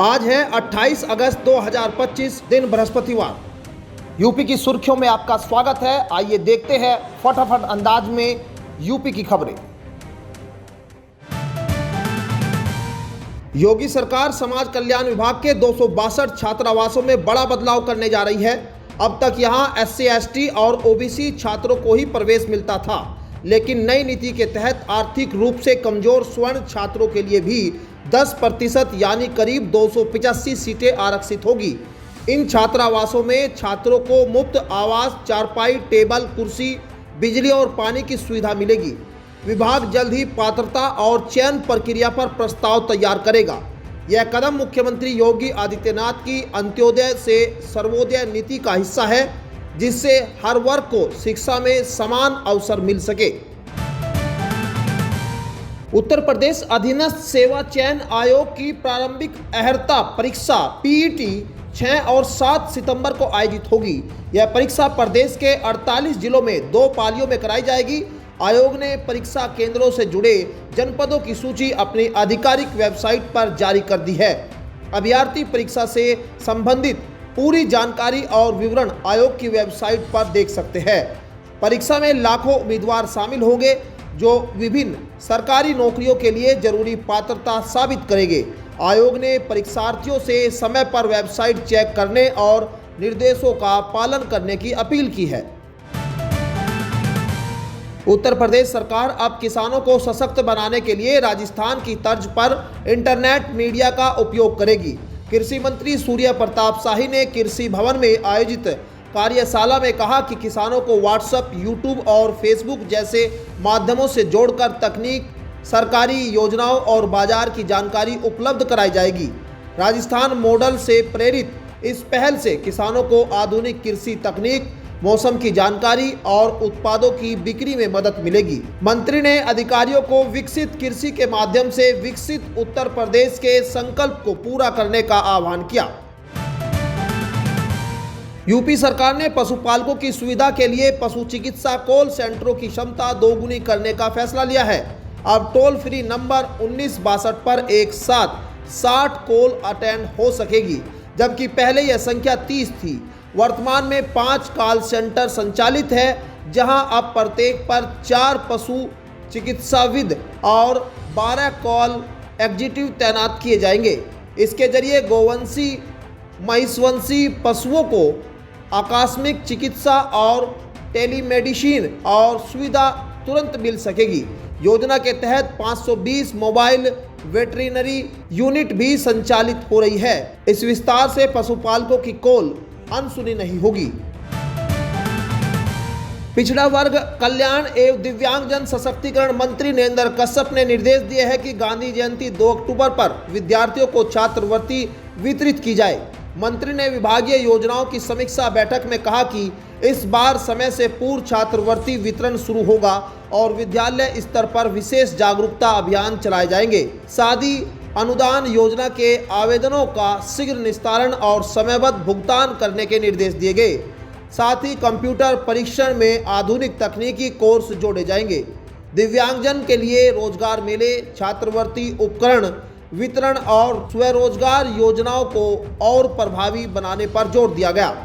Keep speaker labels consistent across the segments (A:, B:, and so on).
A: आज है 28 अगस्त 2025 दिन बृहस्पतिवार। यूपी की सुर्खियों में आपका स्वागत है। आइए देखते हैं फटाफट अंदाज में यूपी की खबरें। योगी सरकार समाज कल्याण विभाग के 262 छात्रावासों में बड़ा बदलाव करने जा रही है। अब तक यहां SC/ST और OBC छात्रों को ही प्रवेश मिलता था, लेकिन नई नीति के तहत आर्थिक रूप से कमजोर स्वर्ण छात्रों के लिए भी 10% यानी करीब 285 सीटें आरक्षित होगी। इन छात्रावासों में छात्रों को मुफ्त आवास, चारपाई, टेबल, कुर्सी, बिजली और पानी की सुविधा मिलेगी। विभाग जल्द ही पात्रता और चयन प्रक्रिया पर प्रस्ताव तैयार करेगा। यह कदम मुख्यमंत्री योगी आदित्यनाथ की अंत्योदय से सर्वोदय नीति का हिस्सा है, जिससे हर वर्ग को शिक्षा में समान अवसर मिल सके। उत्तर प्रदेश अधीनस्थ सेवा चयन आयोग की प्रारंभिक अर्हता परीक्षा PET 6 और 7 सितंबर को आयोजित होगी। यह परीक्षा प्रदेश के 48 जिलों में 2 पालियों में कराई जाएगी। आयोग ने परीक्षा केंद्रों से जुड़े जनपदों की सूची अपनी आधिकारिक वेबसाइट पर जारी कर दी है। अभ्यर्थी परीक्षा से संबंधित पूरी जानकारी और विवरण आयोग की वेबसाइट पर देख सकते हैं। परीक्षा में लाखों उम्मीदवार शामिल होंगे, जो विभिन्न सरकारी नौकरियों के लिए जरूरी पात्रता साबित करेंगे। आयोग ने परीक्षार्थियों से समय पर वेबसाइट चेक करने और निर्देशों का पालन करने की अपील की है। उत्तर प्रदेश सरकार अब किसानों को सशक्त बनाने के लिए राजस्थान की तर्ज पर इंटरनेट मीडिया का उपयोग करेगी। कृषि मंत्री सूर्य प्रताप शाही ने कृषि भवन में आयोजित कार्यशाला में कहा कि किसानों को व्हाट्सएप, यूट्यूब और फेसबुक जैसे माध्यमों से जोड़कर तकनीक, सरकारी योजनाओं और बाजार की जानकारी उपलब्ध कराई जाएगी। राजस्थान मॉडल से प्रेरित इस पहल से किसानों को आधुनिक कृषि तकनीक, मौसम की जानकारी और उत्पादों की बिक्री में मदद मिलेगी। मंत्री ने अधिकारियों को विकसित कृषि के माध्यम से विकसित उत्तर प्रदेश के संकल्प को पूरा करने का आह्वान किया। यूपी सरकार ने पशुपालकों की सुविधा के लिए पशु चिकित्सा कॉल सेंटरों की क्षमता दोगुनी करने का फैसला लिया है। अब टोल फ्री नंबर 1962 पर एक साथ 60 कॉल अटेंड हो सकेगी, जबकि पहले यह संख्या 30 थी। वर्तमान में 5 कॉल सेंटर संचालित है, जहां अब प्रत्येक पर 4 पशु चिकित्साविद और 12 कॉल एग्जीक्यूटिव तैनात किए जाएंगे। इसके जरिए गोवंशी, महिषवंशी पशुओं को आकस्मिक चिकित्सा और टेलीमेडिसिन और सुविधा तुरंत मिल सकेगी। योजना के तहत 520 मोबाइल वेटरिनरी यूनिट भी संचालित हो रही है। इस विस्तार से पशुपालकों की कॉल अनसुनी नहीं होगी। पिछड़ा वर्ग कल्याण एवं दिव्यांगजन सशक्तिकरण मंत्री नरेंद्र कश्यप ने निर्देश दिए हैं कि गांधी जयंती 2 अक्टूबर पर विद्यार्थियों को छात्रवृत्ति वितरित की जाए। मंत्री ने विभागीय योजनाओं की समीक्षा बैठक में कहा कि इस बार समय से पूर्व छात्रवृत्ति वितरण शुरू होगा और विद्यालय स्तर पर विशेष जागरूकता अभियान चलाए जाएंगे। शादी अनुदान योजना के आवेदनों का शीघ्र निस्तारण और समयबद्ध भुगतान करने के निर्देश दिए गए। साथ ही कंप्यूटर परीक्षण में आधुनिक तकनीकी कोर्स जोड़े जाएंगे। दिव्यांगजन के लिए रोजगार मेले, छात्रवृत्ति उपकरण वितरण और स्वरोजगार योजनाओं को और प्रभावी बनाने पर जोर दिया गया।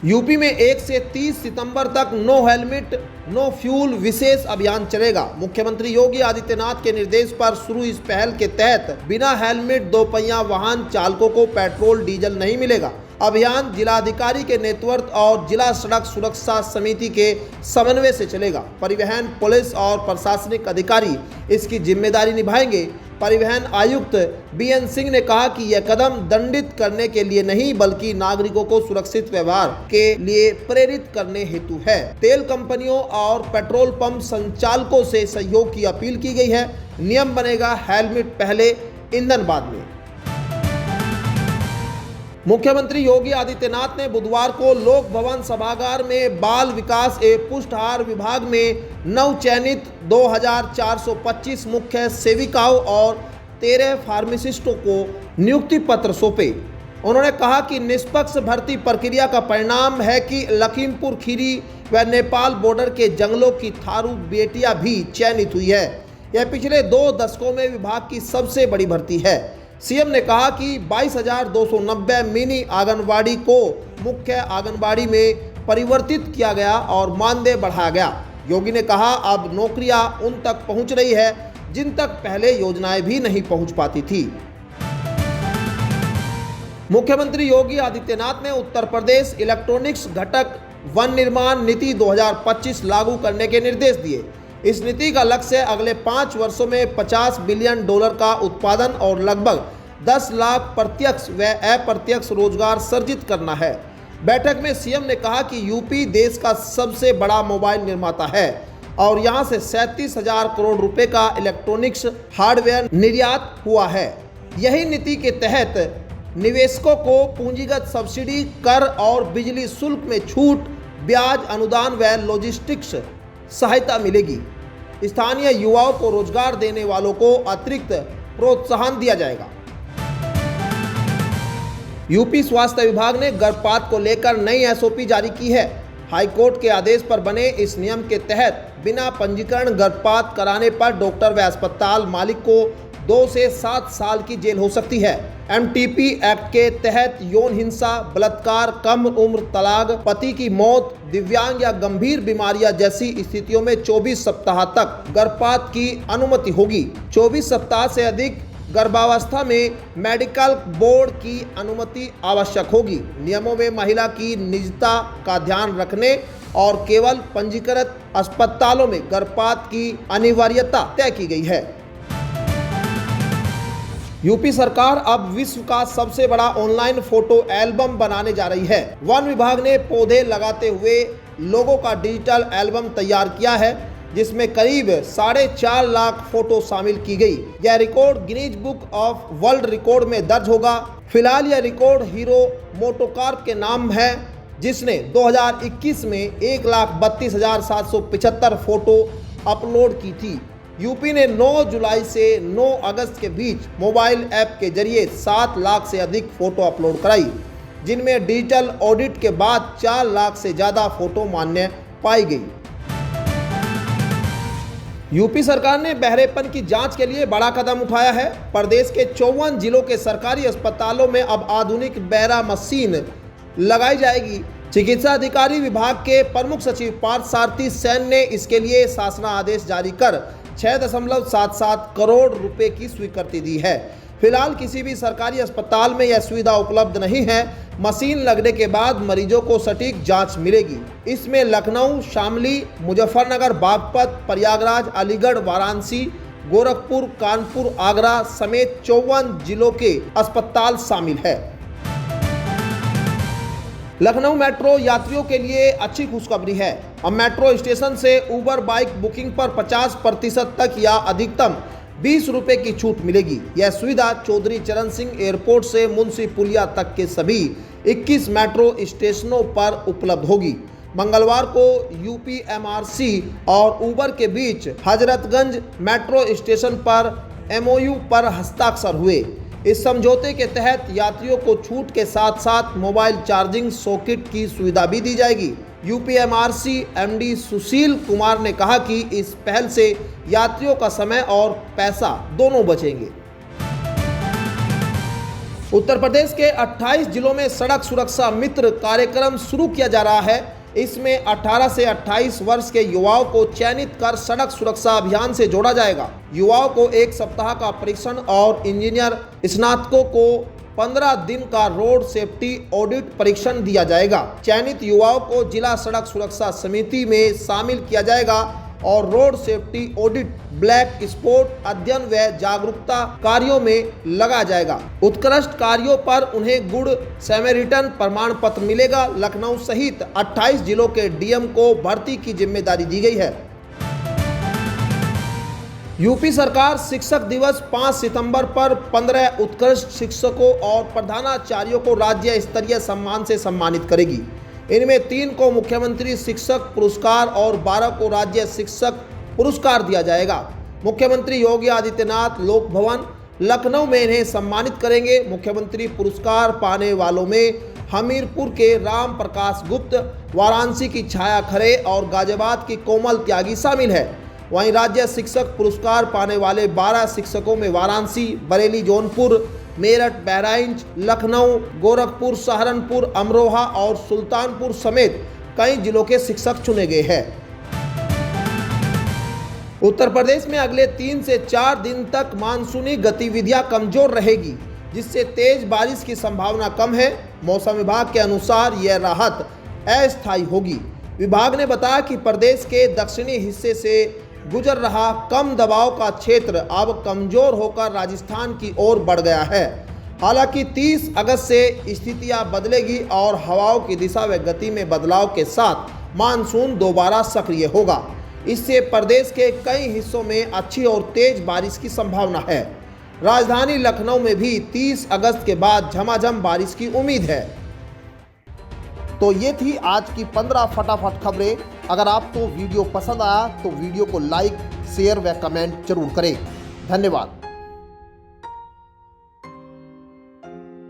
A: यूपी में 1 से 30 सितंबर तक नो हेलमेट नो फ्यूल विशेष अभियान चलेगा। मुख्यमंत्री योगी आदित्यनाथ के निर्देश पर शुरू इस पहल के तहत बिना हेलमेट दोपहिया वाहन चालकों को पेट्रोल डीजल नहीं मिलेगा। अभियान जिलाधिकारी के नेतृत्व और जिला सड़क सुरक्षा समिति के समन्वय से चलेगा। परिवहन, पुलिस और प्रशासनिक अधिकारी इसकी जिम्मेदारी निभाएंगे। परिवहन आयुक्त BN सिंह ने कहा कि यह कदम दंडित करने के लिए नहीं, बल्कि नागरिकों को सुरक्षित व्यवहार के लिए प्रेरित करने हेतु है। तेल कंपनियों और पेट्रोल पंप संचालकों से सहयोग की अपील की गई है। नियम बनेगा हेलमेट पहले, ईंधन बाद में। मुख्यमंत्री योगी आदित्यनाथ ने बुधवार को लोक भवन सभागार में बाल विकास एवं पुष्टाहार विभाग में नवचयनित 2425 मुख्य सेविकाओं और 13 फार्मासिस्टों को नियुक्ति पत्र सौंपे। उन्होंने कहा कि निष्पक्ष भर्ती प्रक्रिया का परिणाम है कि लखीमपुर खीरी व नेपाल बॉर्डर के जंगलों की थारू बेटियां भी चयनित हुई है। यह पिछले 2 दशकों में विभाग की सबसे बड़ी भर्ती है। सीएम ने कहा कि 22,290 मिनी आंगनबाड़ी को मुख्य आंगनबाड़ी में परिवर्तित किया गया और मानदेय बढ़ाया गया। योगी ने कहा अब नौकरियां उन तक पहुंच रही है जिन तक पहले योजनाएं भी नहीं पहुंच पाती थी। मुख्यमंत्री योगी आदित्यनाथ ने उत्तर प्रदेश इलेक्ट्रॉनिक्स घटक वन निर्माण नीति 2025 लागू करने के निर्देश दिए। इस नीति का लक्ष्य अगले 5 वर्षों में $50 बिलियन का उत्पादन और लगभग 10 लाख प्रत्यक्ष व अप्रत्यक्ष रोजगार सर्जित करना है। बैठक में सीएम ने कहा कि यूपी देश का सबसे बड़ा मोबाइल निर्माता है और यहां से 37,000 करोड़ रुपए का इलेक्ट्रॉनिक्स हार्डवेयर निर्यात हुआ है। यही नीति के तहत निवेशकों को पूंजीगत सब्सिडी, कर और बिजली शुल्क में छूट, ब्याज अनुदान व लॉजिस्टिक्स सहायता मिलेगी। स्थानीय युवाओं को रोजगार देने वालों को अतिरिक्त प्रोत्साहन दिया जाएगा। यूपी स्वास्थ्य विभाग ने गर्भपात को लेकर नई एसओपी जारी की है। हाईकोर्ट के आदेश पर बने इस नियम के तहत बिना पंजीकरण गर्भपात कराने पर डॉक्टर व अस्पताल मालिक को 2 से 7 साल की जेल हो सकती है। एमटीपी एक्ट के तहत यौन हिंसा, बलात्कार, कम उम्र, तलाक, पति की मौत, दिव्यांग या गंभीर बीमारियां जैसी स्थितियों में 24 सप्ताह तक गर्भपात की अनुमति होगी। 24 सप्ताह से अधिक गर्भावस्था में मेडिकल बोर्ड की अनुमति आवश्यक होगी। नियमों में महिला की निजता का ध्यान रखने और केवल पंजीकृत अस्पतालों में गर्भपात की अनिवार्यता तय की गई है। यूपी सरकार अब विश्व का सबसे बड़ा ऑनलाइन फोटो एल्बम बनाने जा रही है। वन विभाग ने पौधे लगाते हुए लोगों का डिजिटल एल्बम तैयार किया है, जिसमें करीब 4.5 लाख फोटो शामिल की गई। यह record Guinness book of world record में दर्ज होगा। फिलहाल यह रिकॉर्ड हीरो मोटोकॉर्प के नाम है, जिसने 2021 में 1,32,775 फोटो अपलोड की थी। यूपी ने 9 जुलाई से 9 अगस्त के बीच मोबाइल ऐप के जरिए 7 लाख से अधिक फोटो अपलोड कराई, जिनमें डिजिटल ऑडिट के बाद 4 लाख से ज़्यादा फोटो मान्य पाई गई। यूपी सरकार ने बहरेपन की जांच के लिए बड़ा कदम उठाया है। प्रदेश के 54 जिलों के सरकारी अस्पतालों में अब आधुनिक बहरा मशीन लगाई जाएगी। चिकित्सा अधिकारी विभाग के प्रमुख सचिव पार्थ सारथी सेन ने इसके लिए शासनादेश जारी कर 6.77 करोड़ रुपए की स्वीकृति दी है। फिलहाल किसी भी सरकारी अस्पताल में यह सुविधा उपलब्ध नहीं है। मशीन लगने के बाद मरीजों को सटीक जांच मिलेगी। इसमें लखनऊ, शामली, मुजफ्फरनगर, बागपत, प्रयागराज, अलीगढ़, वाराणसी, गोरखपुर, कानपुर, आगरा समेत 54 जिलों के अस्पताल शामिल है। लखनऊ मेट्रो यात्रियों के लिए अच्छी खुशखबरी है। अब मेट्रो स्टेशन से उबर बाइक बुकिंग पर 50% तक या अधिकतम 20 रुपये की छूट मिलेगी। यह सुविधा चौधरी चरण सिंह एयरपोर्ट से मुंशी पुलिया तक के सभी 21 मेट्रो स्टेशनों पर उपलब्ध होगी। मंगलवार को यूपीएमआरसी और उबर के बीच हजरतगंज मेट्रो स्टेशन पर एमओयू पर हस्ताक्षर हुए। इस समझौते के तहत यात्रियों को छूट के साथ साथ मोबाइल चार्जिंग सॉकेट की सुविधा भी दी जाएगी। यूपीएमआरसी एमडी सुशील कुमार ने कहा कि इस पहल से यात्रियों का समय और पैसा दोनों बचेंगे। उत्तर प्रदेश के 28 जिलों में सड़क सुरक्षा मित्र कार्यक्रम शुरू किया जा रहा है। इसमें 18 से 28 वर्ष के युवाओं को चयनित कर सड़क सुरक्षा अभियान से जोड़ा जाएगा। युवाओं को 1 सप्ताह का परीक्षण और इंजीनियर स्नातकों को 15 दिन का रोड सेफ्टी ऑडिट परीक्षण दिया जाएगा। चयनित युवाओं को जिला सड़क सुरक्षा समिति में शामिल किया जाएगा और road safety audit, black spot अध्ययन व जागरूकता कार्यों में लगाया जाएगा। उत्कृष्ट कार्यों पर उन्हें गुड सैमेरिटन प्रमाण पत्र मिलेगा। लखनऊ सहित 28 जिलों के डीएम को भर्ती की जिम्मेदारी दी गई है। यूपी सरकार शिक्षक दिवस 5 सितंबर पर 15 उत्कृष्ट शिक्षकों और प्रधानाचार्यों को राज्य स्तरीय सम्मान से सम्मानित करेगी। इनमें 3 को मुख्यमंत्री शिक्षक पुरस्कार और 12 को राज्य शिक्षक पुरस्कार दिया जाएगा। मुख्यमंत्री योगी आदित्यनाथ लोक भवन लखनऊ में इन्हें सम्मानित करेंगे। मुख्यमंत्री पुरस्कार पाने वालों में हमीरपुर के राम प्रकाश गुप्त, वाराणसी की छाया खरे और गाजियाबाद की कोमल त्यागी शामिल है। वहीं राज्य शिक्षक पुरस्कार पाने वाले 12 शिक्षकों में वाराणसी, बरेली, जौनपुर, मेरठ, बहराइच, लखनऊ, गोरखपुर, सहारनपुर, अमरोहा और सुल्तानपुर समेत कई जिलों के शिक्षक चुने गए हैं। उत्तर प्रदेश में अगले 3 से 4 दिन तक मानसूनी गतिविधियां कमजोर रहेगी, जिससे तेज बारिश की संभावना कम है। मौसम विभाग के अनुसार यह राहत अस्थायी होगी। विभाग ने बताया कि प्रदेश के दक्षिणी हिस्से से गुजर रहा कम दबाव का क्षेत्र अब कमजोर होकर राजस्थान की ओर बढ़ गया है। हालांकि 30 अगस्त से स्थितियां बदलेगी और हवाओं की दिशा व गति में बदलाव के साथ मानसून दोबारा सक्रिय होगा। इससे प्रदेश के कई हिस्सों में अच्छी और तेज बारिश की संभावना है। राजधानी लखनऊ में भी 30 अगस्त के बाद झमाझम बारिश की उम्मीद है। तो ये थी आज की 15 फटाफट खबरें। अगर आपको वीडियो पसंद आया तो वीडियो को लाइक, शेयर व कमेंट जरूर करें। धन्यवाद।